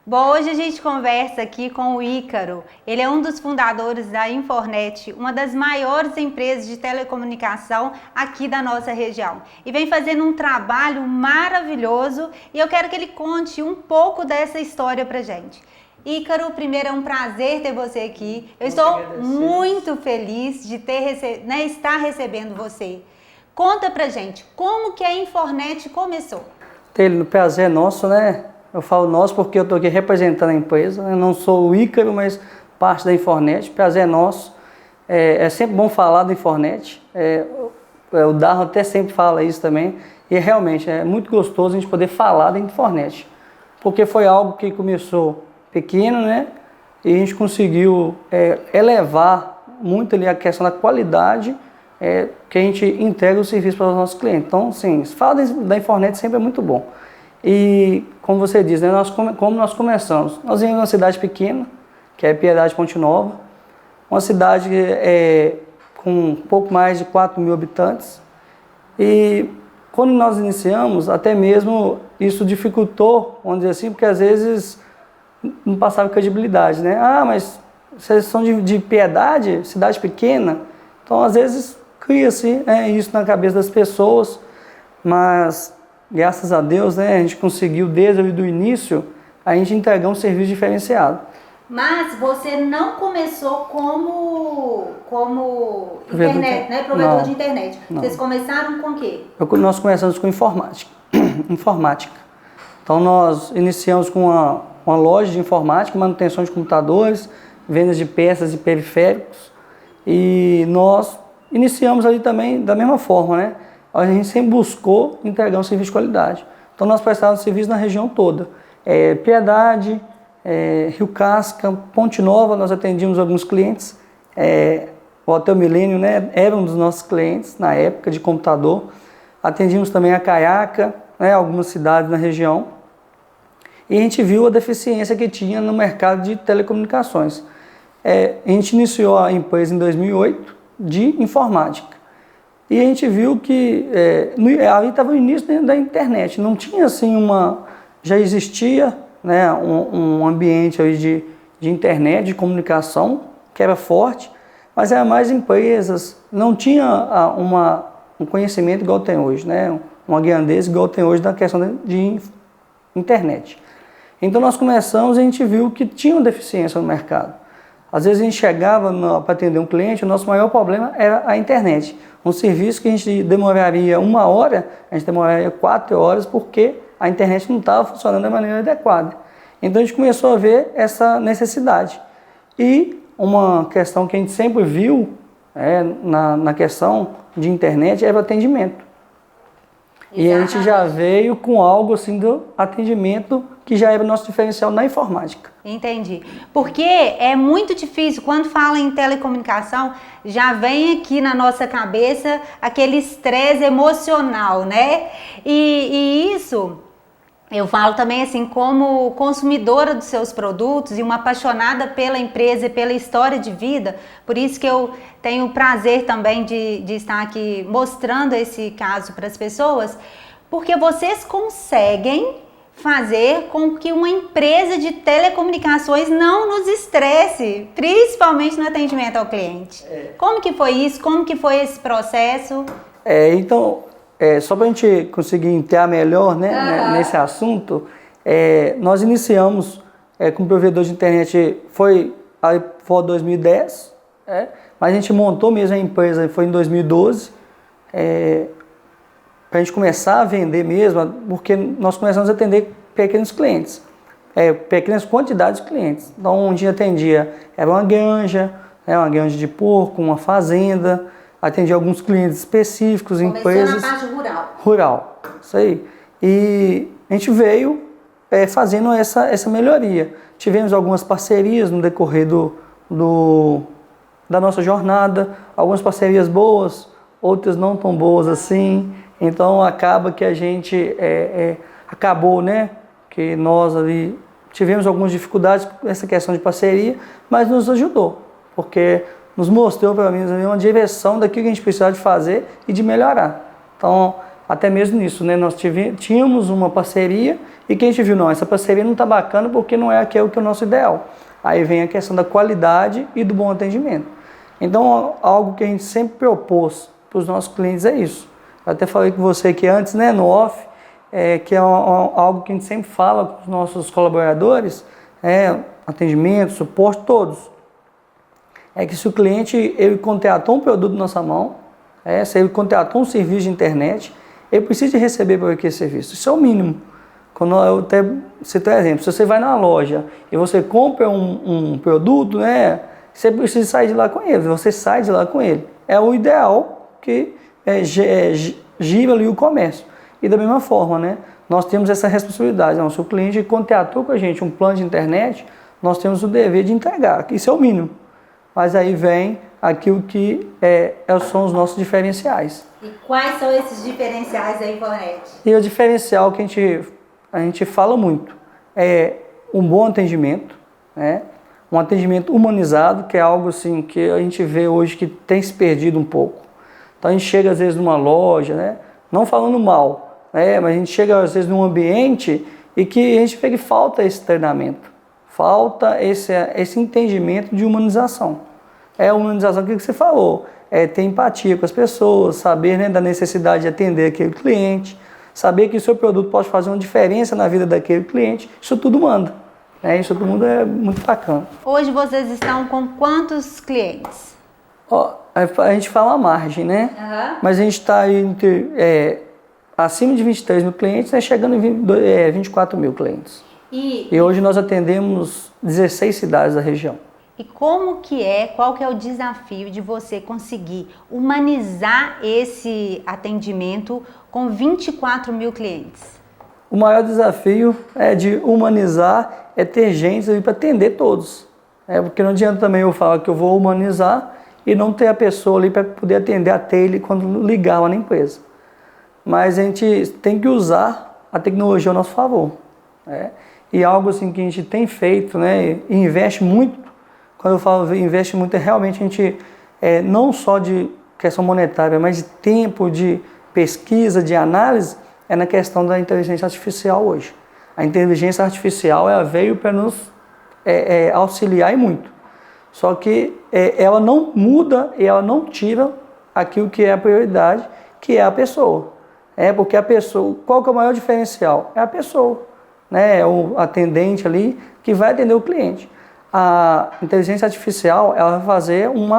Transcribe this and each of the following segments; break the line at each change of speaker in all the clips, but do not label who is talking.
Bom, hoje a gente conversa aqui com o Ícaro. Ele é um dos fundadores da Infornet, uma das maiores empresas de telecomunicação aqui da nossa região. E vem fazendo um trabalho maravilhoso e eu quero que ele conte um pouco dessa história pra gente. Ícaro, primeiro é um prazer ter você aqui. Eu estou muito feliz de estar recebendo você. Conta pra gente, como que a Infornet começou?
O prazer é nosso, né? Eu falo nosso porque eu estou aqui representando a empresa. Eu não sou o Ícaro, mas parte da Infornet. O prazer é nosso. É sempre bom falar da Infornet. O Darro até sempre fala isso também. E realmente é muito gostoso a gente poder falar da Infornet. Porque foi algo que começou pequeno, né? E a gente conseguiu elevar muito ali a questão da qualidade que a gente entrega o serviço para os nossos clientes. Então, sim, falar da Infornet sempre é muito bom. E, como você diz, né, como nós começamos? Nós viemos de uma cidade pequena, que é Piedade Ponte Nova, uma cidade com um pouco mais de 4 mil habitantes. E quando nós iniciamos, até mesmo isso dificultou, vamos dizer assim, porque às vezes não passava credibilidade, né? Ah, mas vocês são de Piedade, cidade pequena? Então, às vezes, cria-se isso na cabeça das pessoas, mas graças a Deus, né, a gente conseguiu desde o início a gente entregar um serviço diferenciado.
Mas você não começou como internet, né? Provedor de internet.
Não.
Vocês começaram com o quê?
Nós começamos com informática. Então nós iniciamos com uma loja de informática, manutenção de computadores, vendas de peças e periféricos. E nós iniciamos ali também da mesma forma, né? A gente sempre buscou entregar um serviço de qualidade. Então nós prestávamos serviço na região toda. Piedade, Rio Casca, Ponte Nova, nós atendíamos alguns clientes. O Hotel Milênio, né, era um dos nossos clientes na época de computador. Atendíamos também a Caiaca, né, algumas cidades na região. E a gente viu a deficiência que tinha no mercado de telecomunicações. A gente iniciou a empresa em 2008 de informática. E a gente viu que ali estava o início da internet, não tinha assim já existia, né, um ambiente aí de internet, de comunicação, que era forte, mas era mais empresas, não tinha um conhecimento igual tem hoje, né, uma grandeza igual tem hoje na questão de internet. Então nós começamos e a gente viu que tinha uma deficiência no mercado. Às vezes a gente chegava para atender um cliente, o nosso maior problema era a internet. Um serviço que a gente demoraria 1 hora, a gente demoraria 4 horas, porque a internet não estava funcionando da maneira adequada. Então a gente começou a ver essa necessidade. E uma questão que a gente sempre viu na questão de internet era o atendimento. E a gente já veio com algo assim do atendimento que já era o nosso diferencial na informática.
Entendi. Porque é muito difícil, quando fala em telecomunicação, já vem aqui na nossa cabeça aquele estresse emocional, né? E isso, eu falo também assim, como consumidora dos seus produtos e uma apaixonada pela empresa e pela história de vida, por isso que eu tenho o prazer também de estar aqui mostrando esse caso para as pessoas, porque vocês conseguem fazer com que uma empresa de telecomunicações não nos estresse, principalmente no atendimento ao cliente. Como que foi isso? Como que foi esse processo?
Então, só para a gente conseguir entrar melhor, né, nesse assunto, nós iniciamos como provedor de internet, foi 2010, mas a gente montou mesmo a empresa, foi em 2012, para a gente começar a vender mesmo, porque nós começamos a atender pequenos clientes, pequenas quantidades de clientes. Então, onde atendia era uma granja de porco, uma fazenda, atendia alguns clientes específicos, empresas.
Começou na parte rural.
Rural, isso aí. E a gente veio fazendo essa melhoria. Tivemos algumas parcerias no decorrer da nossa jornada, algumas parcerias boas, outras não tão boas assim. Então acaba que a gente acabou, né, que nós ali tivemos algumas dificuldades com essa questão de parceria, mas nos ajudou, porque nos mostrou para mim uma direção daquilo que a gente precisava de fazer e de melhorar. Então até mesmo nisso, né? Nós tínhamos uma parceria e que a gente viu, não, essa parceria não está bacana porque não é aquilo que é o nosso ideal. Aí vem a questão da qualidade e do bom atendimento. Então, algo que a gente sempre propôs para os nossos clientes é isso. Eu até falei com você aqui antes, né, no off, que é algo que a gente sempre fala com os nossos colaboradores, atendimento, suporte, todos. É que se o cliente ele contratou um produto na nossa mão, se ele contratou um serviço de internet, ele precisa receber por aquele serviço. Isso é o mínimo. Quando eu até cito um exemplo, se você vai na loja e você compra um produto, né, você precisa sair de lá com ele, você sai de lá com ele. É o ideal que gira ali o comércio. E da mesma forma, né, nós temos essa responsabilidade. Não, se o cliente contratou com a gente um plano de internet, nós temos o dever de entregar. Isso é o mínimo. Mas aí vem aquilo que são os nossos diferenciais.
E quais são esses diferenciais aí, Fornetti?
E o diferencial que a gente fala muito é um bom atendimento, né? Um atendimento humanizado, que é algo assim que a gente vê hoje que tem se perdido um pouco. Então a gente chega às vezes numa loja, né? Não falando mal, mas a gente chega às vezes num ambiente e que a gente vê que falta esse treinamento, falta esse entendimento de humanização. A humanização, o que você falou, ter empatia com as pessoas, saber, né, da necessidade de atender aquele cliente, saber que o seu produto pode fazer uma diferença na vida daquele cliente, isso tudo manda. Isso tudo é muito bacana.
Hoje vocês estão com quantos clientes?
A gente fala a margem, né?
Uhum.
Mas a gente está acima de 23 mil clientes, né, chegando em 24 mil clientes. E hoje nós atendemos 16 cidades da região.
E qual que é o desafio de você conseguir humanizar esse atendimento com 24 mil clientes?
O maior desafio de humanizar ter gente ali para atender todos. Porque não adianta também eu falar que eu vou humanizar e não ter a pessoa ali para poder atender até ele quando ligar lá na empresa. Mas a gente tem que usar a tecnologia ao nosso favor. E algo assim que a gente tem feito, né, e investe muito. Quando eu falo investe muito, realmente a gente, não só de questão monetária, mas de tempo, de pesquisa, de análise, na questão da inteligência artificial hoje. A inteligência artificial ela veio para nos auxiliar e muito. Só que ela não muda e ela não tira aquilo que é a prioridade, que é a pessoa. Porque a pessoa, qual que é o maior diferencial? É a pessoa, né? É o atendente ali que vai atender o cliente. A inteligência artificial ela vai fazer um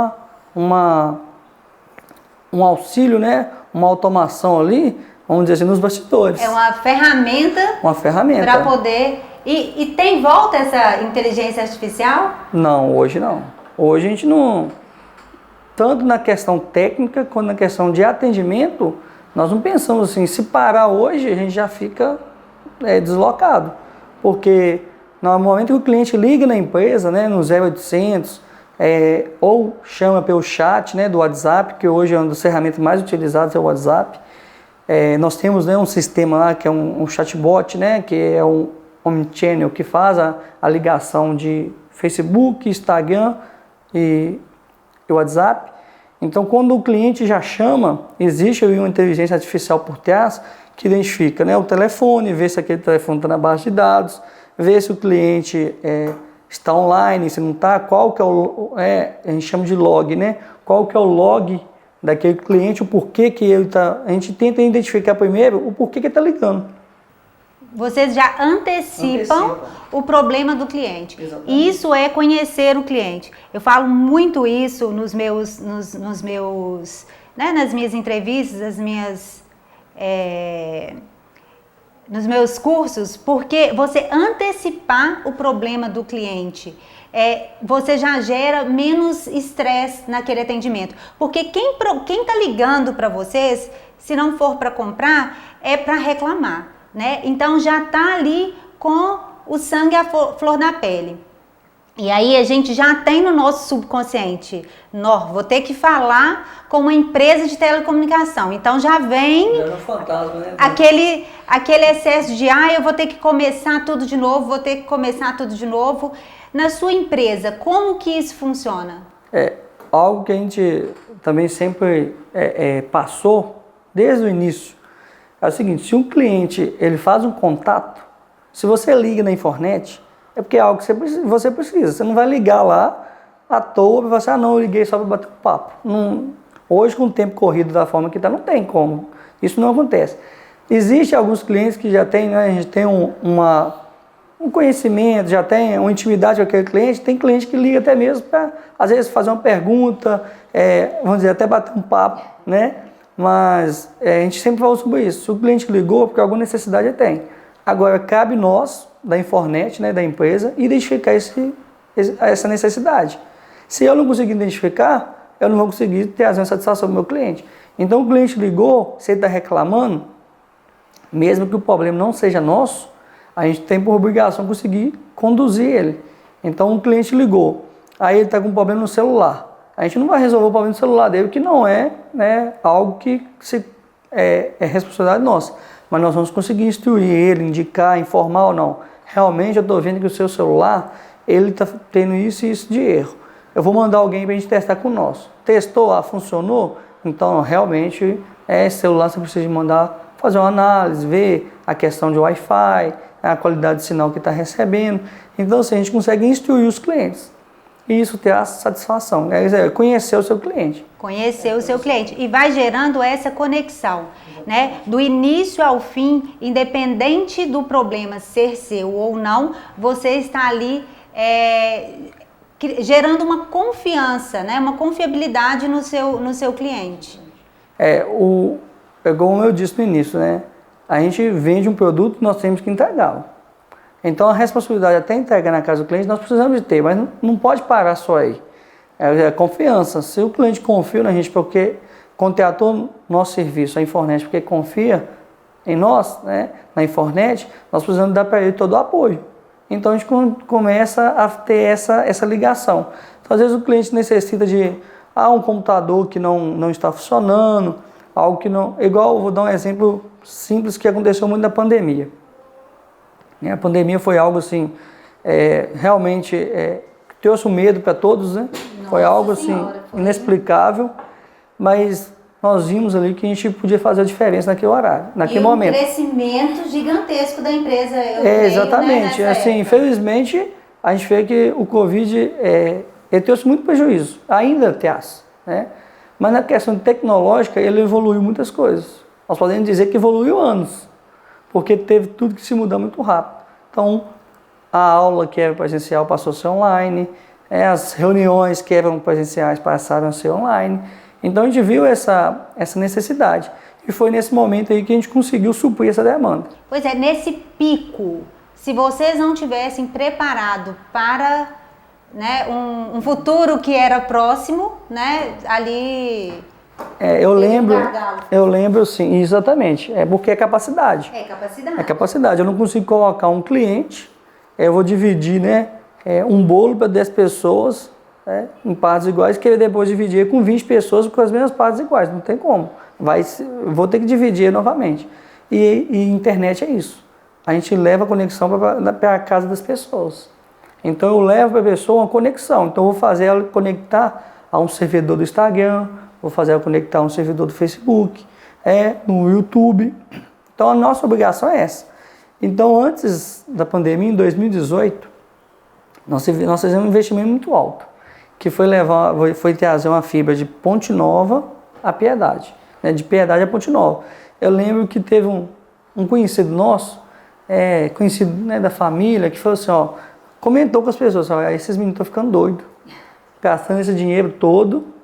auxílio, né? Uma automação ali, vamos dizer assim, nos bastidores.
É uma ferramenta.
Uma ferramenta.
Para poder... E tem volta essa inteligência artificial?
Não, hoje não. Hoje a gente não... Tanto na questão técnica, quanto na questão de atendimento, nós não pensamos assim, se parar hoje, a gente já fica deslocado. Porque no momento que o cliente liga na empresa, né, no 0800, ou chama pelo chat, né, do WhatsApp, que hoje é uma das ferramentas mais utilizadas, é o WhatsApp. Nós temos, né, um sistema lá que é um chatbot, né, que é um omnichannel, que faz a ligação de Facebook, Instagram e WhatsApp. Então, quando o cliente já chama, existe aí uma inteligência artificial por trás que identifica, né, o telefone, vê se aquele telefone está na base de dados, vê se o cliente está online, se não está, qual que é a gente chama de log, né? Qual que é o log daquele cliente, o porquê que ele está... A gente tenta identificar primeiro o porquê que ele está ligando.
Vocês já antecipam o problema do cliente. Exatamente. Isso é conhecer o cliente. Eu falo muito isso nos meus, né, nas minhas entrevistas, nos meus cursos, porque você antecipar o problema do cliente, você já gera menos estresse naquele atendimento. Porque quem está ligando para vocês, se não for para comprar, é para reclamar, né? Então já está ali com o sangue à flor da pele. E aí a gente já tem no nosso subconsciente, vou ter que falar com uma empresa de telecomunicação. Então já vem
fantasma, né?
aquele excesso de eu vou ter que começar tudo de novo, Na sua empresa, como que isso funciona?
Algo que a gente também sempre passou desde o início, É o seguinte, se um cliente ele faz um contato, se você liga na Infornet, é porque é algo que você precisa. Você não vai ligar lá à toa e falar assim, não, eu liguei só para bater um papo. Não, hoje, com o tempo corrido da forma que está, não tem como. Isso não acontece. Existem alguns clientes que já têm, né, a gente tem um conhecimento, já tem uma intimidade com aquele cliente. Tem cliente que liga até mesmo para, às vezes, fazer uma pergunta, vamos dizer, até bater um papo, né? Mas a gente sempre fala sobre isso. Se o cliente ligou, porque alguma necessidade ele tem. Agora, cabe nós, da Infornet, né, da empresa, identificar essa necessidade. Se eu não conseguir identificar, eu não vou conseguir ter a satisfação do meu cliente. Então, o cliente ligou, se ele está reclamando, mesmo que o problema não seja nosso, a gente tem por obrigação conseguir conduzir ele. Então, um cliente ligou, aí ele está com um problema no celular. A gente não vai resolver o problema do celular dele, que não é, né, algo que é responsabilidade nossa. Mas nós vamos conseguir instruir ele, indicar, informar ou não. Realmente eu estou vendo que o seu celular, ele está tendo isso e isso de erro. Eu vou mandar alguém para a gente testar com o nosso. Testou, funcionou? Então, realmente, esse celular você precisa mandar fazer uma análise, ver a questão de Wi-Fi, a qualidade de sinal que está recebendo. Então, assim, a gente consegue instruir os clientes. E isso ter a satisfação, conhecer o seu cliente.
Conhecer o seu cliente. E vai gerando essa conexão, né? Do início ao fim, independente do problema ser seu ou não, você está ali gerando uma confiança, né? Uma confiabilidade no seu cliente.
Como eu disse no início, né? A gente vende um produto, nós temos que entregá-lo. Então, a responsabilidade até entregar na casa do cliente, nós precisamos de ter, mas não pode parar só aí. É confiança. Se o cliente confia na gente porque contratou nosso serviço, a Infornet, porque confia em nós, né, na Infornet, nós precisamos dar para ele todo o apoio. Então, a gente começa a ter essa ligação. Então, às vezes, o cliente necessita de um computador que não está funcionando, algo que não... Igual, eu vou dar um exemplo simples que aconteceu muito na pandemia. A pandemia foi algo assim, realmente trouxe um medo para todos, né? Nossa, foi algo assim, inexplicável, mas nós vimos ali que a gente podia fazer a diferença naquele horário, naquele momento.
E um crescimento gigantesco da empresa.
Exatamente, né, assim, infelizmente a gente vê que o Covid ele trouxe muito prejuízo, ainda traz, né? Mas na questão tecnológica ele evoluiu muitas coisas. Nós podemos dizer que evoluiu anos. Porque teve tudo que se mudar muito rápido. Então, a aula que era presencial passou a ser online, as reuniões que eram presenciais passaram a ser online. Então, a gente viu essa necessidade. E foi nesse momento aí que a gente conseguiu suprir essa demanda.
Pois é, nesse pico, se vocês não tivessem preparado para, né, um futuro que era próximo, né, ali...
eu lembro sim, exatamente, porque é capacidade. É capacidade, eu não consigo colocar um cliente, eu vou dividir, né, um bolo para 10 pessoas, né, em partes iguais, que depois dividir com 20 pessoas com as mesmas partes iguais, não tem como, vou ter que dividir novamente. E internet é isso, a gente leva a conexão para a casa das pessoas. Então eu levo para a pessoa uma conexão, então eu vou fazer ela conectar a um servidor do Instagram, vou fazer ela conectar um servidor do Facebook, no YouTube. Então, a nossa obrigação é essa. Então, antes da pandemia, em 2018, nós fizemos um investimento muito alto, que foi trazer uma fibra de Ponte Nova a Piedade, né, de Piedade a Ponte Nova. Eu lembro que teve um conhecido nosso, conhecido, né, da família, que falou assim, comentou com as pessoas, esses meninos estão ficando doidos, gastando esse dinheiro todo,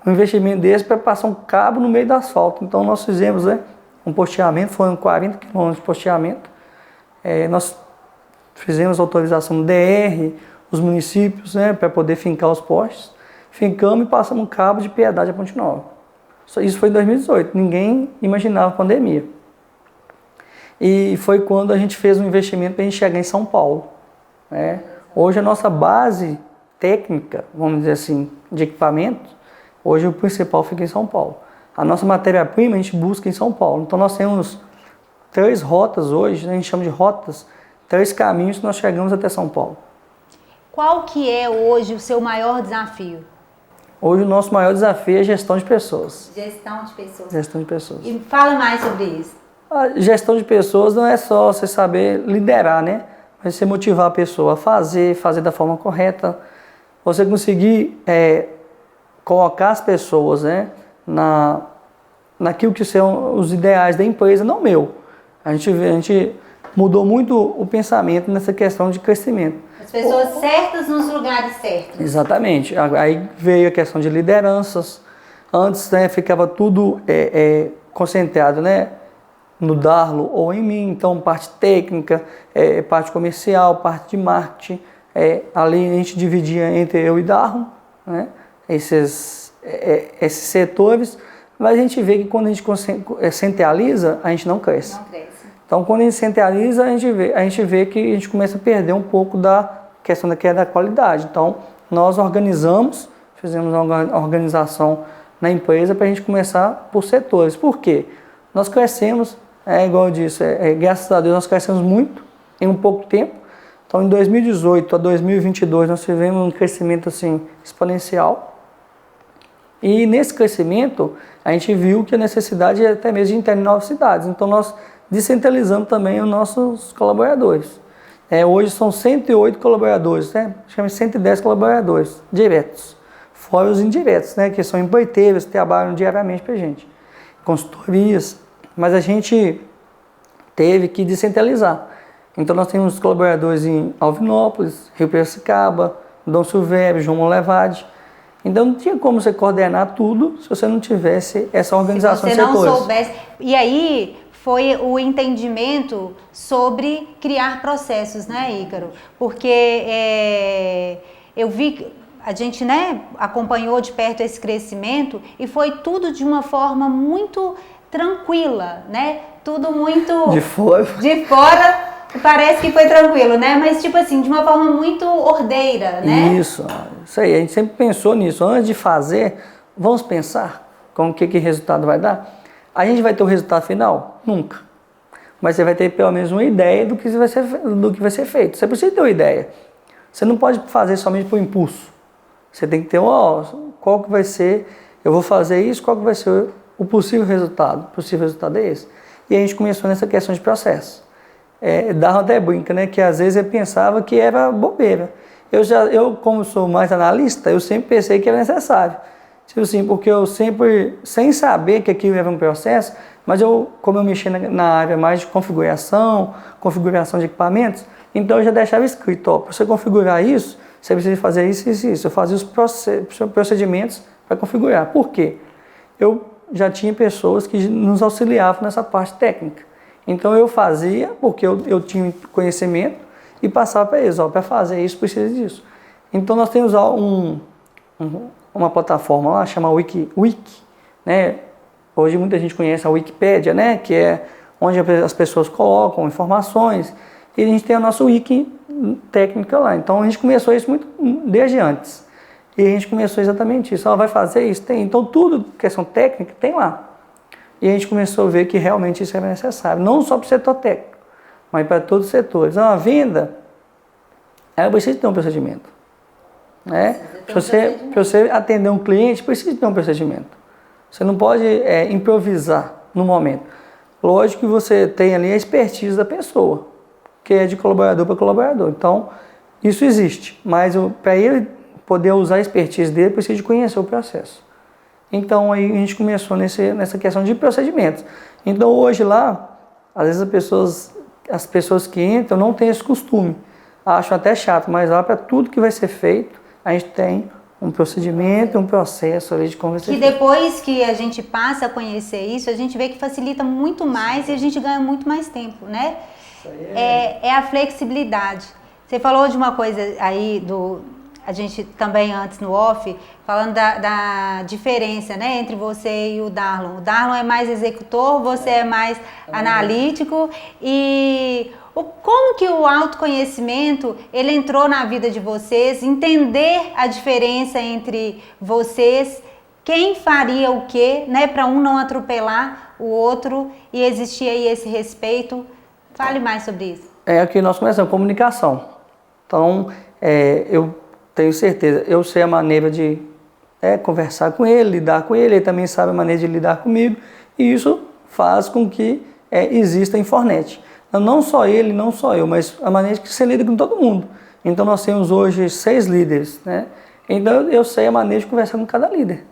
um investimento desse para passar um cabo no meio do asfalto. Então nós fizemos, um posteamento, foram 40 quilômetros de posteamento. Nós fizemos autorização do DR, os municípios, para poder fincar os postes. Fincamos e passamos um cabo de Piedade a Ponte Nova. Isso foi em 2018, ninguém imaginava a pandemia. E foi quando a gente fez um investimento para a gente chegar em São Paulo. Hoje a nossa base técnica, vamos dizer assim, de equipamento, hoje o principal fica em São Paulo. A nossa matéria-prima a gente busca em São Paulo. Então nós temos 3 rotas hoje, a gente chama de rotas, 3 caminhos que nós chegamos até São Paulo.
Qual que é hoje o seu maior desafio?
Hoje o nosso maior desafio é gestão de pessoas.
Gestão de pessoas.
Gestão de pessoas.
E fala mais sobre isso.
A gestão de pessoas não é só você saber liderar, né? Mas você motivar a pessoa a fazer da forma correta. Você conseguir colocar as pessoas, né, naquilo que são os ideais da empresa, não meu. A gente mudou muito o pensamento nessa questão de crescimento.
As pessoas certas nos lugares certos.
Exatamente. Aí veio a questão de lideranças. Antes, né, ficava tudo concentrado, né, no Darlo ou em mim. Então, parte técnica, parte comercial, parte de marketing. Ali a gente dividia entre eu e Darlo, né, esses setores. Mas a gente vê que quando a gente centraliza, a gente não cresce.
Não cresce.
Então, quando a gente centraliza, a gente vê que a gente começa a perder um pouco da questão da qualidade. Então, nós organizamos, fizemos uma organização na empresa para a gente começar por setores. Por quê? Nós crescemos, igual eu disse, graças a Deus nós crescemos muito em um pouco tempo. Então, em 2018 a 2022, nós tivemos um crescimento assim, exponencial. E nesse crescimento, a gente viu que a necessidade é até mesmo de entrar em novas cidades. Então, nós descentralizamos também os nossos colaboradores. Hoje são 108 colaboradores, né? Chama 110 colaboradores diretos, fora os indiretos, né? Que são empreiteiros, que trabalham diariamente para a gente, consultorias. Mas a gente teve que descentralizar. Então nós temos colaboradores em Alvinópolis, Rio Piracicaba, Dom Silvério, João Monlevade. Então não tinha como você coordenar tudo se você não tivesse essa organização de setores. Se você não soubesse.
E aí foi o entendimento sobre criar processos, né, Ícaro? Porque eu vi, a gente, né, acompanhou de perto esse crescimento e foi tudo de uma forma muito tranquila, né? Tudo muito...
De fora.
De fora parece que foi tranquilo, né? Mas tipo assim, de uma forma muito ordeira, né?
Isso aí, a gente sempre pensou nisso. Antes de fazer, vamos pensar com o que resultado vai dar? A gente vai ter o resultado final? Nunca. Mas você vai ter pelo menos uma ideia do que vai ser feito. Você precisa ter uma ideia. Você não pode fazer somente por impulso. Você tem que ter qual que vai ser, eu vou fazer isso, qual que vai ser o possível resultado. O possível resultado é esse. E a gente começou nessa questão de processo. Darwin até brinca, né, que às vezes eu pensava que era bobeira. Eu como sou mais analista, eu sempre pensei que era necessário. Tipo assim, porque eu sempre, sem saber que aquilo era um processo, mas como eu mexia na área mais de configuração de equipamentos, então eu já deixava escrito, para você configurar isso, você precisa fazer isso e isso. Eu fazia os procedimentos para configurar. Por quê? Eu já tinha pessoas que nos auxiliavam nessa parte técnica. Então eu fazia, porque eu tinha conhecimento, e passava para eles, para fazer isso precisa disso. Então nós temos uma plataforma lá, chama Wiki, né? Hoje muita gente conhece a Wikipédia, né? Que é onde as pessoas colocam informações, e a gente tem a nossa Wiki técnica lá. Então a gente começou isso muito desde antes. E a gente começou exatamente isso. Ela vai fazer isso? Tem. Então tudo, questão técnica, tem lá. E a gente começou a ver que realmente isso era necessário, não só para o setor técnico, mas para todos os setores. A venda, ela precisa ter um procedimento. Né? Para você atender um cliente, precisa ter um procedimento. Você não pode improvisar no momento. Lógico que você tem ali a expertise da pessoa, que é de colaborador para colaborador. Então, isso existe. Mas para ele poder usar a expertise dele, precisa de conhecer o processo. Então, aí a gente começou nessa questão de procedimentos. Então, hoje lá, às vezes as pessoas que entram não têm esse costume. Acham até chato, mas lá para tudo que vai ser feito, a gente tem um procedimento, um processo ali de como vai ser feito.
Que depois que a gente passa a conhecer isso, a gente vê que facilita muito mais e a gente ganha muito mais tempo, né? Isso aí é a flexibilidade. Você falou de uma coisa aí a gente também antes no off, falando da diferença, né, entre você e o Darlon. O Darlon é mais executor, você é mais analítico. E como que o autoconhecimento, ele entrou na vida de vocês, entender a diferença entre vocês, quem faria o quê, né, para um não atropelar o outro e existir aí esse respeito. Fale mais sobre isso.
Aqui nós começamos comunicação. Então, eu tenho certeza, eu sei a maneira de conversar com ele, lidar com ele também sabe a maneira de lidar comigo, e isso faz com que exista a Infornet. Então, não só ele, não só eu, mas a maneira que você lida com todo mundo. Então nós temos hoje 6 líderes, né? Então eu sei a maneira de conversar com cada líder.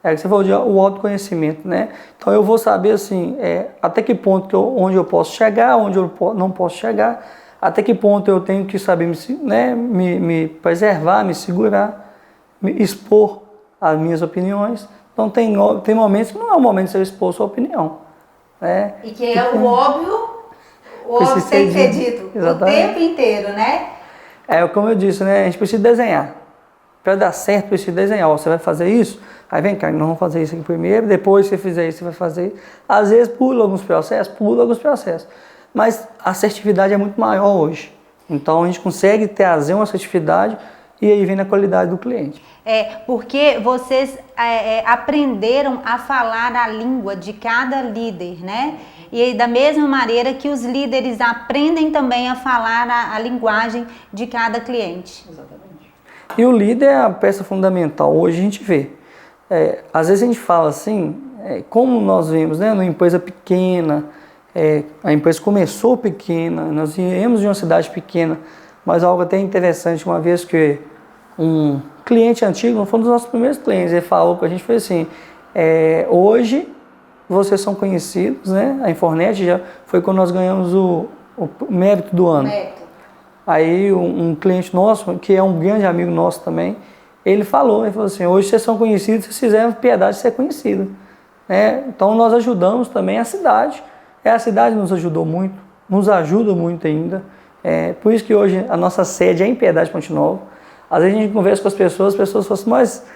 É que você falou de o autoconhecimento, né? Então eu vou saber assim, até que ponto onde eu posso chegar, onde eu não posso chegar, até que ponto eu tenho que saber me preservar, me segurar, me expor as minhas opiniões. Então tem momentos que não é o momento de você expor sua opinião. Né?
E que é o óbvio tem que ser dito o tempo inteiro, né?
Como eu disse, né? A gente precisa desenhar. Para dar certo, precisa desenhar. Você vai fazer isso? Aí vem cá, nós vamos fazer isso aqui primeiro, depois que você fizer isso, você vai fazer isso. Às vezes pula alguns processos. Mas a assertividade é muito maior hoje. Então a gente consegue trazer uma assertividade e aí vem na qualidade do cliente.
Porque vocês aprenderam a falar a língua de cada líder, né? E aí, da mesma maneira que os líderes aprendem também a falar a linguagem de cada cliente.
Exatamente. E o líder é a peça fundamental. Hoje a gente vê. Às vezes a gente fala assim, como nós vemos, né, numa empresa pequena, a empresa começou pequena, nós viemos de uma cidade pequena, mas algo até interessante, uma vez que um cliente antigo, foi um dos nossos primeiros clientes, ele falou com a gente, foi assim, hoje vocês são conhecidos, né? A Infornet já foi quando nós ganhamos o mérito do ano. Aí um cliente nosso, que é um grande amigo nosso também, ele falou assim, hoje vocês são conhecidos, vocês fizeram piedade de ser conhecido. Então nós ajudamos também a cidade. A cidade nos ajudou muito, nos ajuda muito ainda. Por isso que hoje a nossa sede é em Piedade Ponte Nova. Às vezes a gente conversa com as pessoas falam assim, mas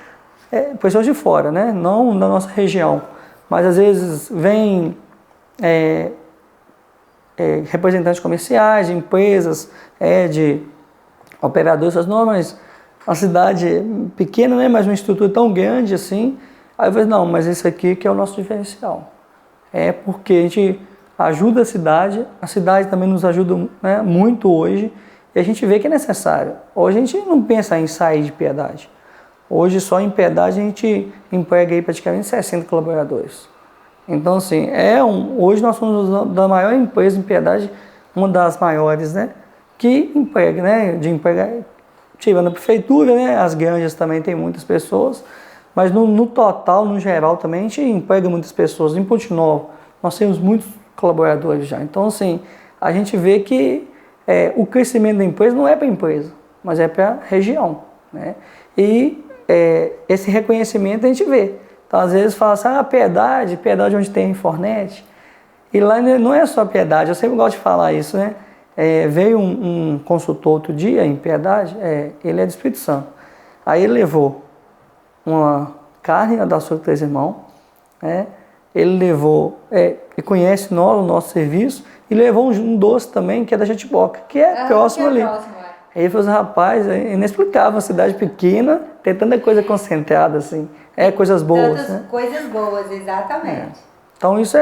pessoas de fora, né? Não da nossa região. Mas às vezes vem representantes comerciais, de empresas, de operadores, não, mas uma cidade pequena, né, mas uma estrutura tão grande assim. Aí eu falei, não, mas esse aqui que é o nosso diferencial. Porque a gente ajuda a cidade também nos ajuda, né, muito hoje, e a gente vê que é necessário. Hoje a gente não pensa em sair de Piedade. Hoje, só em Piedade, a gente emprega aí praticamente 60 colaboradores. Então, assim, hoje nós somos da maior empresa em Piedade, uma das maiores, né? Que emprega, né? Tirando a prefeitura, né? As granjas também tem muitas pessoas, mas no total, no geral, também a gente emprega muitas pessoas. Em Ponte Nova, nós temos muitos colaboradores já. Então, assim, a gente vê que o crescimento da empresa não é para a empresa, mas é para a região, né? E esse reconhecimento a gente vê. Então, às vezes fala assim, Piedade onde tem a Infornet. E lá não é só Piedade, eu sempre gosto de falar isso, né? Veio um consultor outro dia em Piedade, ele é do Espírito Santo. Aí ele levou uma carne da Açougue Três Irmãos, né? Ele levou, e conhece o nosso serviço, e levou um doce também, que é da Jatiboca, que é próximo ali. Aí ele falou assim, rapaz, é inexplicável, uma cidade pequena, tem tanta coisa concentrada assim, coisas boas.
Tantas,
né?
Coisas boas, exatamente.
Então isso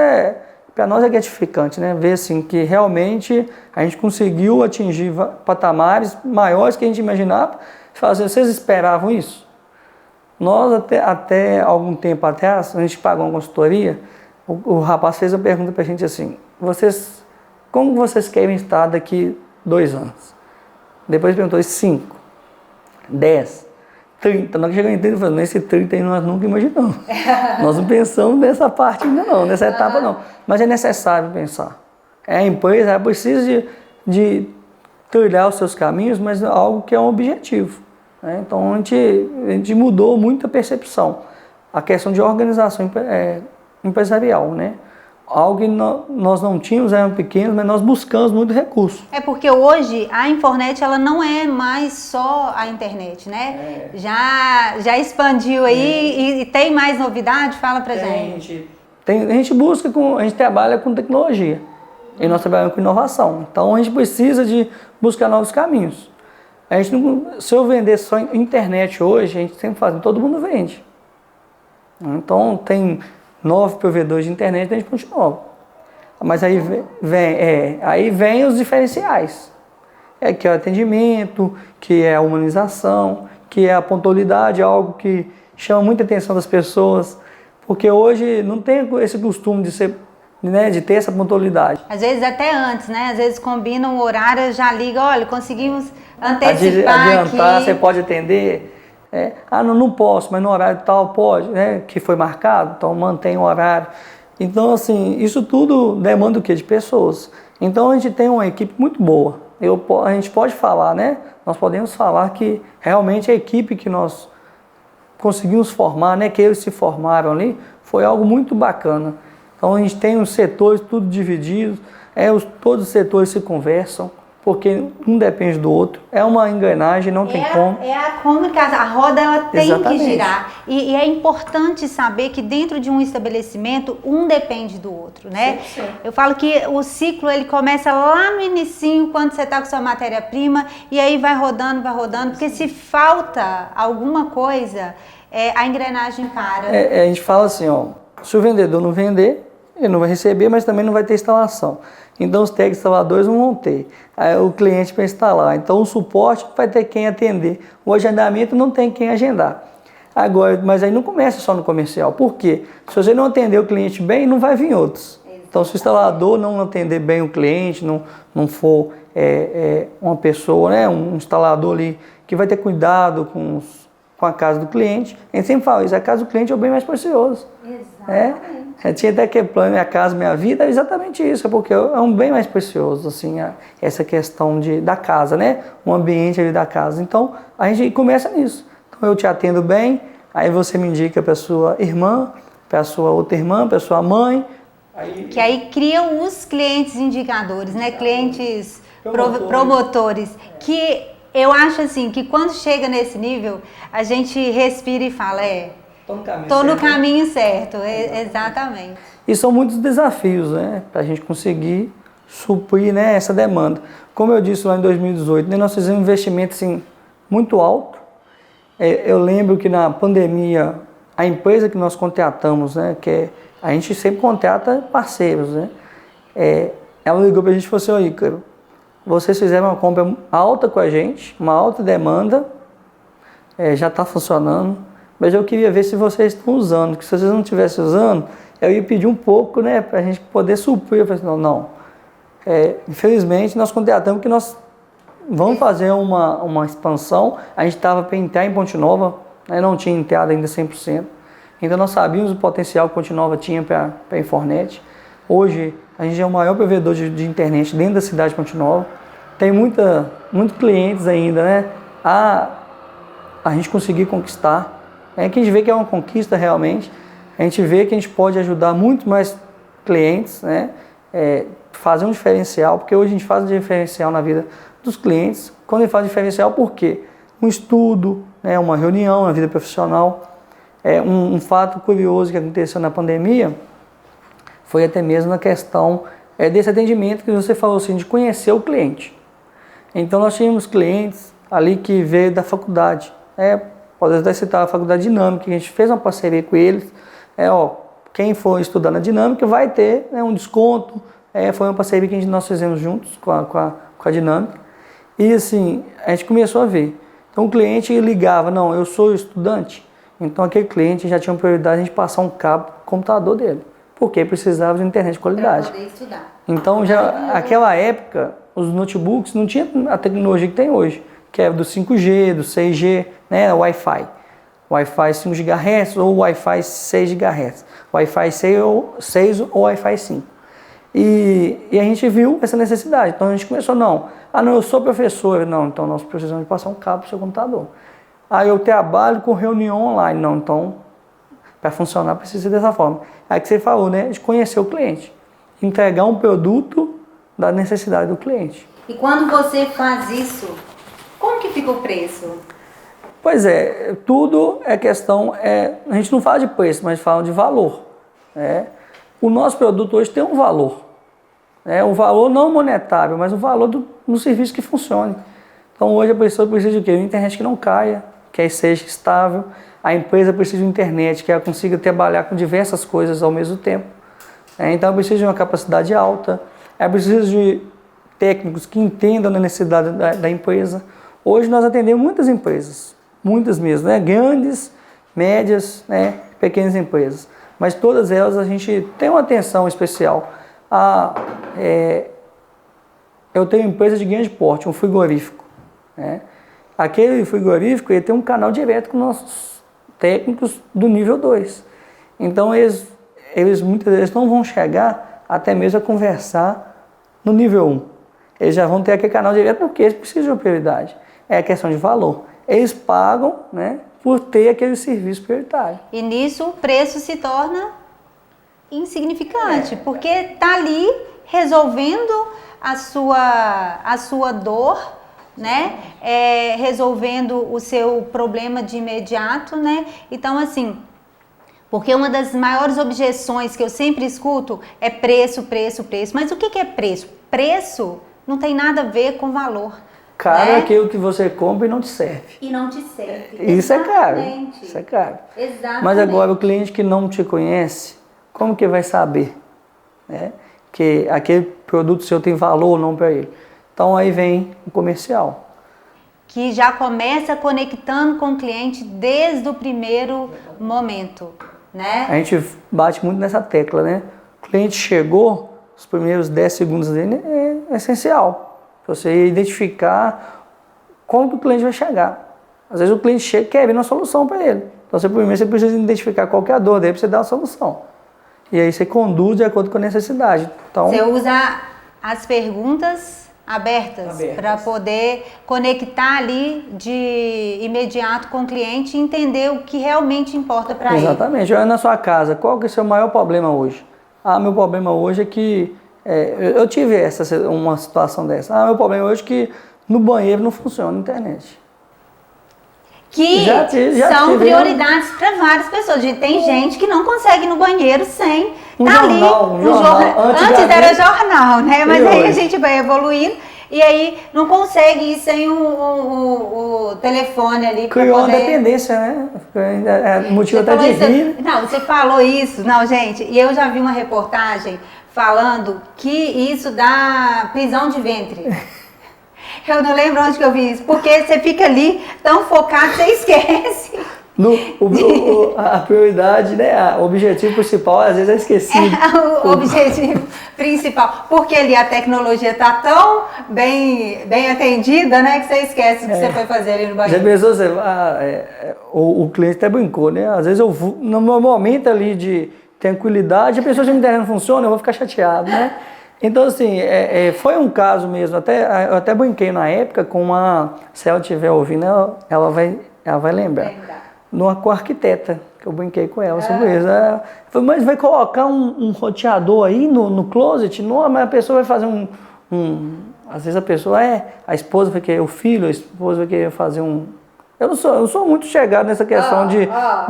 para nós é gratificante, né? Ver assim, que realmente a gente conseguiu atingir patamares maiores que a gente imaginava. Fala assim, vocês esperavam isso? Nós até algum tempo atrás, a gente pagou uma consultoria, o rapaz fez uma pergunta para a gente assim, como vocês querem estar daqui 2 anos? Depois perguntou 5, 10, 30. Nós chegamos em 30 e falamos, nesse 30 aí nós nunca imaginamos. Nós não pensamos nessa parte ainda não, nessa etapa não. Mas é necessário pensar. A empresa precisa de trilhar os seus caminhos, mas algo que é um objetivo. Né? Então a gente mudou muito a percepção. A questão de organização empresarial, né? Algo que nós não tínhamos, eram pequenos, mas nós buscamos muito recurso.
Porque hoje a Infornet ela não é mais só a internet, né? Já expandiu aí e tem mais novidade? Fala pra gente.
A gente trabalha com tecnologia e nós trabalhamos com inovação. Então a gente precisa de buscar novos caminhos. Se eu vender só internet hoje, a gente sempre faz, todo mundo vende. Então tem 9 provedores de internet dentro de Ponte Nova. Mas aí vem os diferenciais. Que é o atendimento, que é a humanização, que é a pontualidade, algo que chama muita atenção das pessoas, porque hoje não tem esse costume de ser, né, de ter essa pontualidade.
Às vezes até antes, né? Às vezes combinam o horário, já liga, olha, conseguimos antecipar
adiantar,
aqui.
você pode atender. Não posso, mas no horário tal pode, né? Que foi marcado, então mantém o horário. Então, assim, isso tudo demanda o quê? De pessoas. Então, a gente tem uma equipe muito boa. A gente pode falar, né? Nós podemos falar que realmente a equipe que nós conseguimos formar, né? Que eles se formaram ali, foi algo muito bacana. Então, a gente tem os setores tudo divididos, todos os setores se conversam, porque um depende do outro. É uma engrenagem, não tem como.
É a comunicação, a roda ela tem
Exatamente.
que girar. E é importante saber que dentro de um estabelecimento, um depende do outro, né?
Sim.
Eu falo que o ciclo ele começa lá no inicinho, quando você está com sua matéria-prima, e aí vai rodando, porque se falta alguma coisa, a engrenagem para.
A gente fala assim, ó, se o vendedor não vender, ele não vai receber, mas também não vai ter instalação. Então os técnicos instaladores não vão ter o cliente para instalar. Então o suporte vai ter quem atender. O agendamento não tem quem agendar. Agora, mas aí não começa só no comercial. Por quê? Se você não atender o cliente bem, não vai vir outros. Então se o instalador não atender bem o cliente, não for uma pessoa, né, um instalador ali que vai ter cuidado com a casa do cliente, a gente sempre fala isso, a casa do cliente é o bem mais precioso.
Exatamente.
Tinha até aquele plano Minha Casa Minha Vida, é exatamente isso, porque é um bem mais precioso, assim, essa questão da casa, né? O ambiente ali da casa. Então, a gente começa nisso. Então, eu te atendo bem, aí você me indica para a sua irmã, para a sua outra irmã, para a sua mãe.
Que aí criam os clientes indicadores, né? Clientes promotores. Que eu acho assim, que quando chega nesse nível, a gente respira e fala, tô no caminho certo, exatamente.
E são muitos desafios, né, para a gente conseguir suprir, né, essa demanda. Como eu disse lá em 2018, né, nós fizemos um investimento assim, muito alto. Eu lembro que na pandemia, a empresa que nós contratamos, né, a gente sempre contrata parceiros, né, ela ligou para a gente e falou assim, Ícaro, vocês fizeram uma compra alta com a gente, uma alta demanda, já está funcionando. Mas eu queria ver se vocês estão usando, que se vocês não estivessem usando, eu ia pedir um pouco, né, para a gente poder suprir. Eu falei assim, não. Infelizmente, nós contratamos que nós vamos fazer uma expansão. A gente estava para entrar em Ponte Nova, né, não tinha entrado ainda 100%. Então, nós sabíamos o potencial que Ponte Nova tinha para a Infornet. Hoje, a gente é o maior provedor de internet dentro da cidade de Ponte Nova. Tem muitos clientes ainda, né, a gente conseguir conquistar. Que a gente vê que é uma conquista realmente, a gente vê que a gente pode ajudar muito mais clientes, né? Fazer um diferencial, porque hoje a gente faz um diferencial na vida dos clientes. Quando ele faz diferencial, por quê? Um estudo, né? Uma reunião na vida profissional. Um fato curioso que aconteceu na pandemia foi até mesmo na questão desse atendimento que você falou assim, de conhecer o cliente. Então nós tínhamos clientes ali que veio da faculdade, pode até citar a Faculdade Dinâmica, que a gente fez uma parceria com eles. Quem for estudar na Dinâmica vai ter, né, um desconto. Foi uma parceria que nós fizemos juntos com a Dinâmica. E assim, a gente começou a ver. Então o cliente ligava, não, eu sou estudante. Então aquele cliente já tinha prioridade de passar um cabo pro computador dele. Porque precisava de internet de qualidade.
Para poder estudar.
Então naquela época, os notebooks não tinham a tecnologia que tem hoje, que é do 5G, do 6G, né, Wi-Fi. Wi-Fi 5 GHz ou Wi-Fi 6 GHz. Wi-Fi 6 ou Wi-Fi 5. E a gente viu essa necessidade. Então a gente começou, não, eu sou professor. Não, então nós precisamos de passar um cabo para o seu computador. Eu trabalho com reunião online. Não, então, para funcionar precisa ser dessa forma. Aí que você falou, né, de conhecer o cliente. Entregar um produto da necessidade do cliente.
E quando você faz isso, como que fica o preço?
Pois tudo é questão, a gente não fala de preço, mas fala de valor. O nosso produto hoje tem um valor. Um valor não monetário, mas o valor do serviço que funcione. Então hoje a pessoa precisa de quê? Uma internet que não caia, que seja estável. A empresa precisa de uma internet que ela consiga trabalhar com diversas coisas ao mesmo tempo. Então ela precisa de uma capacidade alta, ela precisa de técnicos que entendam a necessidade da empresa. Hoje nós atendemos muitas empresas, muitas mesmo, grandes, médias, né, pequenas empresas. Mas todas elas a gente tem uma atenção especial. Eu tenho uma empresa de grande porte, um frigorífico, né? Aquele frigorífico ele tem um canal direto com nossos técnicos do nível 2. Então eles muitas vezes não vão chegar até mesmo a conversar no nível 1. Eles já vão ter aquele canal direto porque eles precisam de uma prioridade. É a questão de valor. Eles pagam, né, por ter aquele serviço prioritário.
E nisso o preço se torna insignificante, porque está ali resolvendo a sua dor, né? Resolvendo o seu problema de imediato, né? Então, assim, porque uma das maiores objeções que eu sempre escuto é preço, preço, preço. Mas o que é preço? Preço não tem nada a ver com valor.
Caro
né?
é aquilo que você compra e não te serve.
E não te serve.
Isso é caro.
Exatamente.
Isso é caro.
Exatamente.
Mas agora o cliente que não te conhece, como que vai saber, né, que aquele produto seu tem valor ou não para ele? Então aí vem o comercial.
Que já começa conectando com o cliente desde o primeiro momento, né?
A gente bate muito nessa tecla, né? O cliente chegou, os primeiros 10 segundos dele é essencial. Você identificar como que o cliente vai chegar. Às vezes o cliente chega e quer vir uma solução para ele. Então primeiro você precisa identificar qual que é a dor dele para você dar uma solução. E aí você conduz de acordo com a necessidade. Então,
você usa as perguntas abertas. Para poder conectar ali de imediato com o cliente e entender o que realmente importa para ele.
Exatamente. Olha na sua casa, qual que é o seu maior problema hoje? Meu problema hoje é que... eu tive uma situação dessa. Meu problema hoje é que no banheiro não funciona a internet.
Que são prioridades para várias pessoas. Tem gente que não consegue ir no banheiro sem estar ali. Antes era jornal, né? Mas aí a gente vai evoluindo e aí não consegue ir sem o telefone ali.
Criou uma dependência, né? Motivo até de rir.
Não, você falou isso. Não, gente, e eu já vi uma reportagem falando que isso dá prisão de ventre. Eu não lembro onde que eu vi isso, porque você fica ali tão focado, você esquece.
A prioridade, né? O objetivo principal, às vezes é esquecido.
O objetivo principal, porque ali a tecnologia está tão bem atendida, né? Que você esquece o que você foi fazer ali no banheiro.
Já pensou, o cliente até brincou, né? Às vezes eu vou, no meu momento ali de tranquilidade, a pessoa já me internet não funciona, eu vou ficar chateado, né? Então, assim, foi um caso mesmo, eu até brinquei na época com se ela estiver ouvindo, ela vai lembrar. Com a arquiteta, que eu brinquei com ela sobre isso. Ela falou, mas vai colocar um roteador aí no closet? Não, mas a pessoa vai fazer às vezes a pessoa a esposa vai querer, o filho, a esposa vai querer fazer Eu não sou muito chegado nessa questão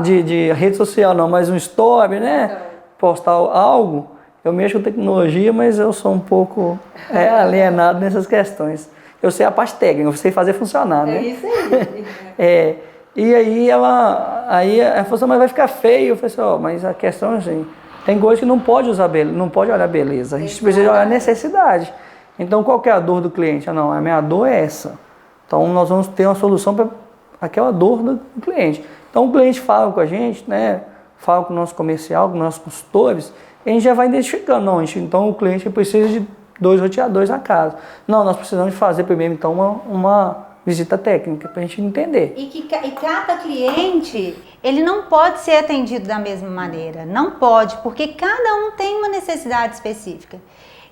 de rede social, não, mas um story, né? Postar algo. Eu mexo com tecnologia, mas eu sou um pouco alienado nessas questões. Eu sei a parte técnica, eu sei fazer funcionar, né?
É isso aí.
E aí ela falou assim, mas vai ficar feio. Eu falei assim, mas a questão é assim, tem coisa que não pode não pode olhar beleza, a gente precisa olhar necessidade. Então qual que é a dor do cliente? Não, a minha dor é essa. Então nós vamos ter uma solução para aquela dor do cliente. Então o cliente fala com a gente, né? Fala com o nosso comercial, com os nossos consultores, a gente já vai identificando, então o cliente precisa de 2 roteadores na casa. Não, nós precisamos de fazer primeiro então uma visita técnica para a gente entender.
E cada cliente, ele não pode ser atendido da mesma maneira, não pode, porque cada um tem uma necessidade específica.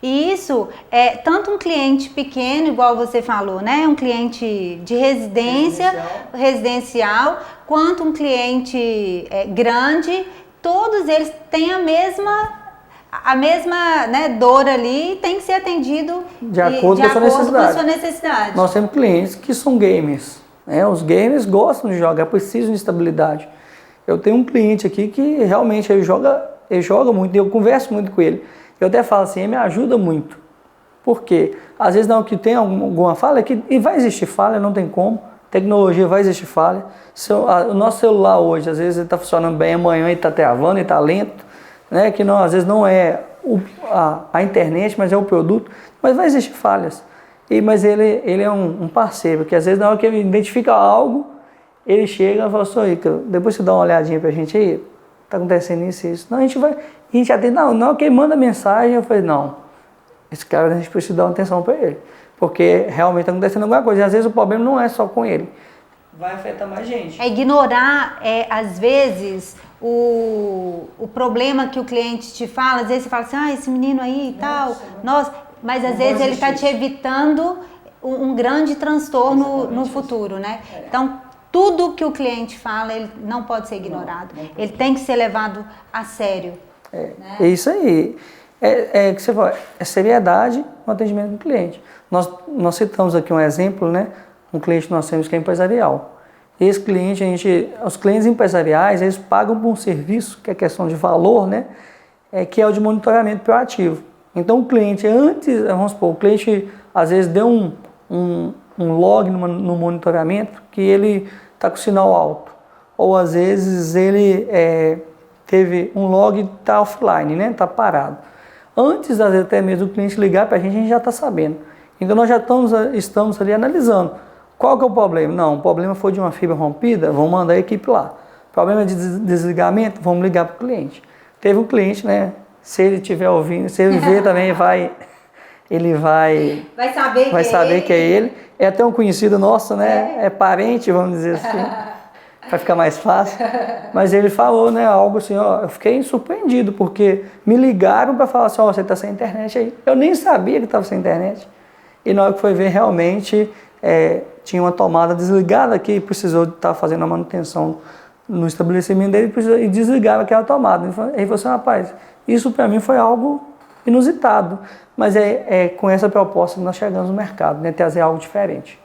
E isso é tanto um cliente pequeno, igual você falou, né? Um cliente de residencial, quanto um cliente grande, todos eles têm a mesma né, dor ali, tem que ser atendido
de acordo com a sua necessidade. Nós temos clientes que são gamers, né? Os gamers gostam de jogar, precisam de estabilidade. Eu tenho um cliente aqui que realmente ele joga muito, e eu converso muito com ele. Eu até falo assim, ele me ajuda muito. Por quê? Às vezes não que tem alguma falha, e vai existir falha, não tem como. Tecnologia vai existir falha. O nosso celular hoje, às vezes ele está funcionando bem, amanhã ele está travando, ele está lento, né? Que não, às vezes não é a internet, mas é o produto. Mas vai existir falhas. Mas ele é um parceiro, porque às vezes na hora que ele identifica algo, ele chega e fala assim, Ícaro, depois você dá uma olhadinha pra gente aí, tá acontecendo isso e isso. Não, a gente atende, não, quem manda mensagem, eu falei, não, esse cara a gente precisa dar uma atenção para ele, porque realmente está acontecendo alguma coisa, e às vezes o problema não é só com ele, vai afetar mais gente.
É ignorar, às vezes, o problema que o cliente te fala, às vezes você fala assim, esse menino aí e tal, nossa, mas às vezes ele está te evitando um grande transtorno no futuro, né? Então, tudo que o cliente fala, ele não pode ser ignorado, ele tem que ser levado a sério.
Né? É isso aí. Que você fala, é seriedade no atendimento do cliente. Nós citamos aqui um exemplo, né? Um cliente que nós temos que é empresarial. Esse cliente, os clientes empresariais, eles pagam por um serviço, que é questão de valor, né? Que é o de monitoramento proativo. Então o cliente, vamos supor, o cliente às vezes deu um log no monitoramento que ele está com sinal alto. Ou às vezes ele teve um log que está offline, né? Está parado. Antes, às vezes, até mesmo do cliente ligar para a gente já está sabendo. Então nós já estamos ali analisando. Qual que é o problema? Não, o problema foi de uma fibra rompida, vamos mandar a equipe lá. Problema de desligamento, vamos ligar para o cliente. Teve um cliente, né? Se ele estiver ouvindo, se ele ver também, ele vai saber que é ele. É até um conhecido nosso, né? É parente, vamos dizer assim, para ficar mais fácil. Mas ele falou, né? Algo assim, eu fiquei surpreendido, porque me ligaram para falar assim, você está sem internet aí. Eu nem sabia que estava sem internet. E na hora que foi ver, realmente, tinha uma tomada desligada que precisou de estar fazendo a manutenção no estabelecimento dele e desligaram aquela tomada. Ele falou assim, rapaz, isso para mim foi algo inusitado, mas com essa proposta que nós chegamos no mercado, né, trazer algo diferente.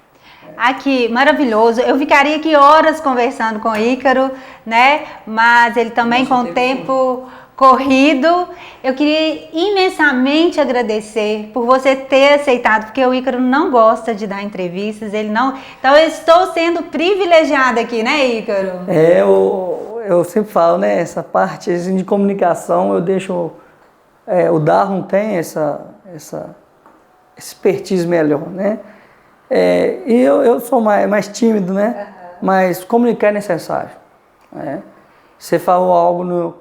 Aqui, maravilhoso. Eu ficaria aqui horas conversando com o Ícaro, né? Mas ele também com o tempo corrido. Eu queria imensamente agradecer por você ter aceitado, porque o Ícaro não gosta de dar entrevistas, ele não. Então eu estou sendo privilegiada aqui, né, Ícaro?
Eu sempre falo, né? Essa parte assim, de comunicação, eu deixo. O Darwin tem essa expertise melhor, né? E eu sou mais tímido, né? Mas comunicar é necessário. Né? Você falou algo no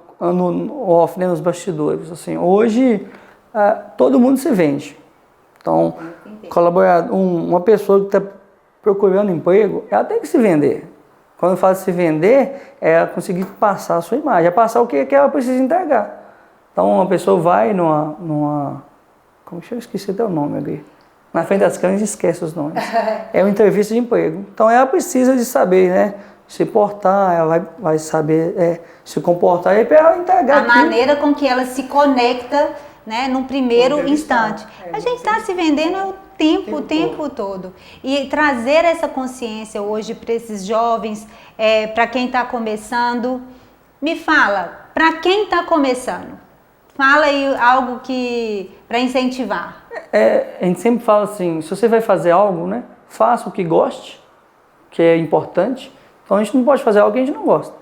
off, né, nos bastidores. Assim, hoje, todo mundo se vende. Então, uma pessoa que está procurando emprego, ela tem que se vender. Quando eu falo se vender, é ela conseguir passar a sua imagem, é passar o que ela precisa entregar. Então, uma pessoa vai como que eu esqueci até o nome ali. Na frente das câmeras, esquece os nomes. É uma entrevista de emprego. Então, ela precisa de saber, né? Se portar, ela vai saber se comportar e para ela entregar
a maneira com que ela se conecta, né, num primeiro instante. A gente está se vendendo o tempo todo. E trazer essa consciência hoje para esses jovens, para quem está começando. Me fala, para quem está começando, fala aí algo para incentivar.
A gente sempre fala assim, se você vai fazer algo, né, faça o que goste, que é importante. Então a gente não pode fazer algo que a gente não gosta.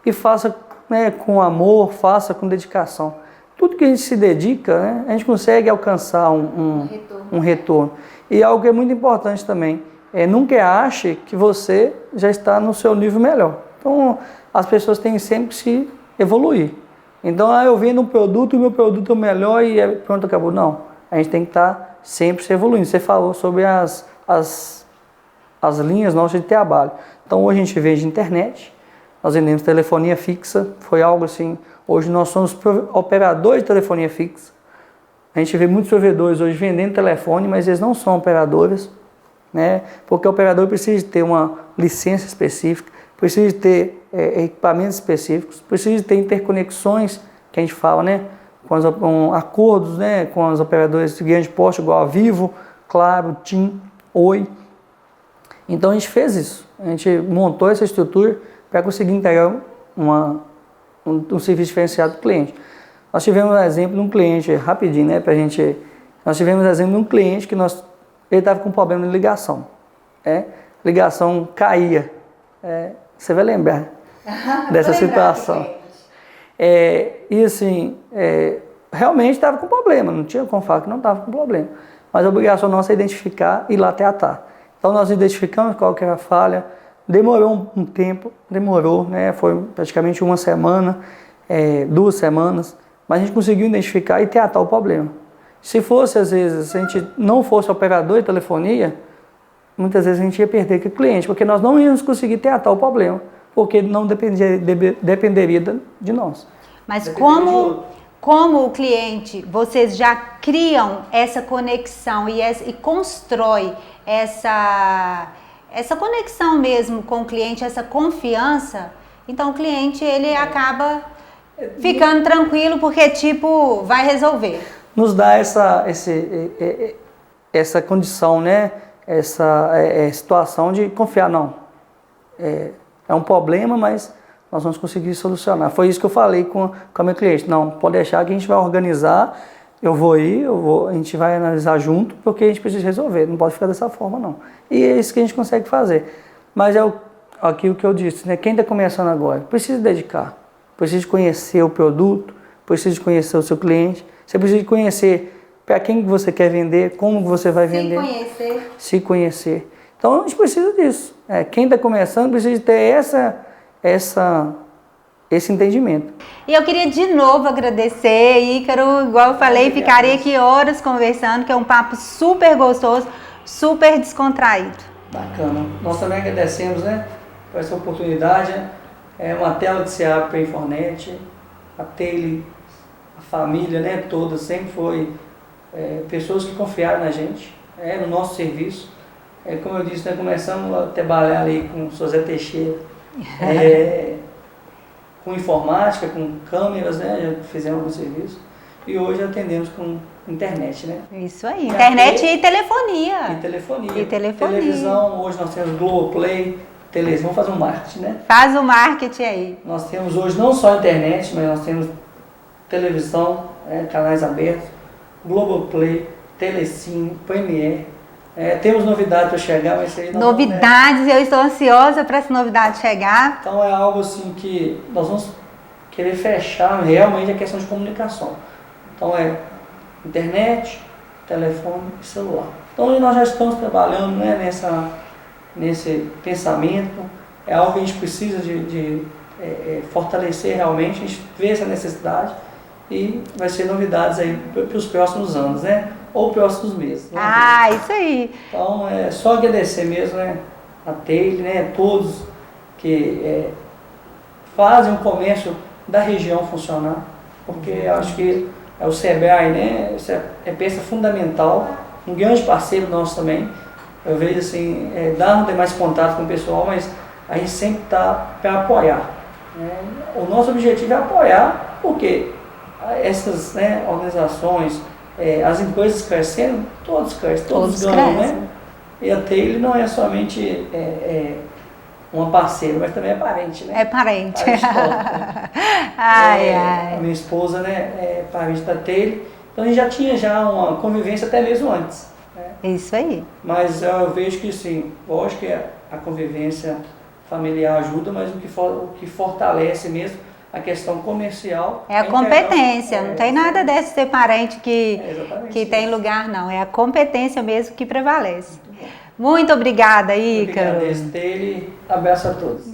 E faça, né, com amor, faça com dedicação. Tudo que a gente se dedica, né, a gente consegue alcançar um retorno. E algo que é muito importante também, nunca ache que você já está no seu nível melhor. Então as pessoas têm sempre que se evoluir. Então eu vendo um produto, o meu produto é o melhor e pronto, acabou. Não, a gente tem que estar sempre se evoluindo. Você falou sobre as linhas nossas de trabalho. Então hoje a gente vende internet, nós vendemos telefonia fixa, foi algo assim, hoje nós somos operadores de telefonia fixa. A gente vê muitos provedores hoje vendendo telefone, mas eles não são operadores, né? Porque o operador precisa ter uma licença específica, precisa ter equipamentos específicos, precisa ter interconexões, que a gente fala, né? Com acordos, né? Com os operadores de grande porte, igual a Vivo, Claro, TIM, Oi. Então a gente fez isso, a gente montou essa estrutura para conseguir entregar um serviço diferenciado para o cliente. Nós tivemos um exemplo de um cliente, rapidinho, né, nós tivemos um exemplo de um cliente que ele estava com problema de ligação, ligação caía, você vai lembrar dessa situação. E assim, realmente estava com problema, não tinha como falar que não estava com problema, mas a obrigação nossa é identificar e ir lá tratar. Então nós identificamos qual que era a falha, Demorou um tempo, demorou, né? Foi praticamente uma semana, 2 semanas, mas a gente conseguiu identificar e tratar o problema. Se fosse, às vezes, se a gente não fosse operador de telefonia, muitas vezes a gente ia perder aquele cliente, porque nós não íamos conseguir tratar o problema, porque ele não dependeria de nós.
Mas como o cliente, vocês já criam essa conexão e constrói essa conexão mesmo com o cliente, essa confiança, então o cliente ele acaba ficando tranquilo porque tipo vai resolver.
Nos dá essa condição, né? Essa situação de confiar, não. É um problema, mas nós vamos conseguir solucionar. Foi isso que eu falei com a minha cliente. Não, pode deixar que a gente vai organizar, a gente vai analisar junto, porque a gente precisa resolver, não pode ficar dessa forma, não. E é isso que a gente consegue fazer. Mas aquilo que eu disse, né? Quem está começando agora, precisa dedicar, precisa conhecer o produto, precisa conhecer o seu cliente, você precisa conhecer para quem você quer vender, como você vai vender. Se conhecer. Então a gente precisa disso. Quem está começando precisa ter esse entendimento.
E eu queria de novo agradecer, Ícaro, igual eu falei, ficaria aqui horas conversando, que é um papo super gostoso, super descontraído.
Bacana. Nós também agradecemos, né, por essa oportunidade. É uma tela que se abre para a Infornet, a Tele, a família, né, toda, sempre foi pessoas que confiaram na gente, no nosso serviço. Como eu disse, nós começamos a trabalhar ali com o José Teixeira, com informática, com câmeras, né, já fizemos algum serviço. E hoje atendemos com internet, né?
Isso aí, internet e telefonia.
E televisão, hoje nós temos Globoplay, televisão, vamos fazer um marketing, né?
Faz o marketing aí.
Nós temos hoje não só internet, mas nós temos televisão, canais abertos, Globoplay, Telecine, Premiere. Temos novidades para chegar, mas isso aí não.
Novidades, eu estou ansiosa para essa novidade chegar.
Então é algo assim que nós vamos querer fechar realmente a questão de comunicação. Então internet, telefone e celular. Então nós já estamos trabalhando, né, nesse pensamento. É algo que a gente precisa de fortalecer realmente, a gente vê essa necessidade e vai ser novidades aí para os próximos anos, né? Ou próximos meses. Né?
Isso aí.
Então é só agradecer mesmo, né, a Tele, né, todos que fazem o comércio da região funcionar, porque eu acho que o Sebrae, né, isso é peça fundamental, um grande parceiro nosso também. Eu vejo assim, dá não ter mais contato com o pessoal, mas a gente sempre está para apoiar. Né? O nosso objetivo é apoiar, porque essas, né, organizações, as empresas crescendo, todos crescem, todos ganham, né? E a Tele não é somente uma parceira, mas também é parente, né?
É parente.
Né? A minha esposa, né, é parente da Tele, então a gente já tinha uma convivência até mesmo antes. Né?
Isso aí.
Mas eu vejo que sim, lógico que a convivência familiar ajuda, mas o que fortalece mesmo a questão comercial
é a competência, não tem nada desse ser parente que tem lugar, não. É a competência mesmo que prevalece. Muito obrigada, Ícaro.
Obrigado, Tele. Abraço a todos.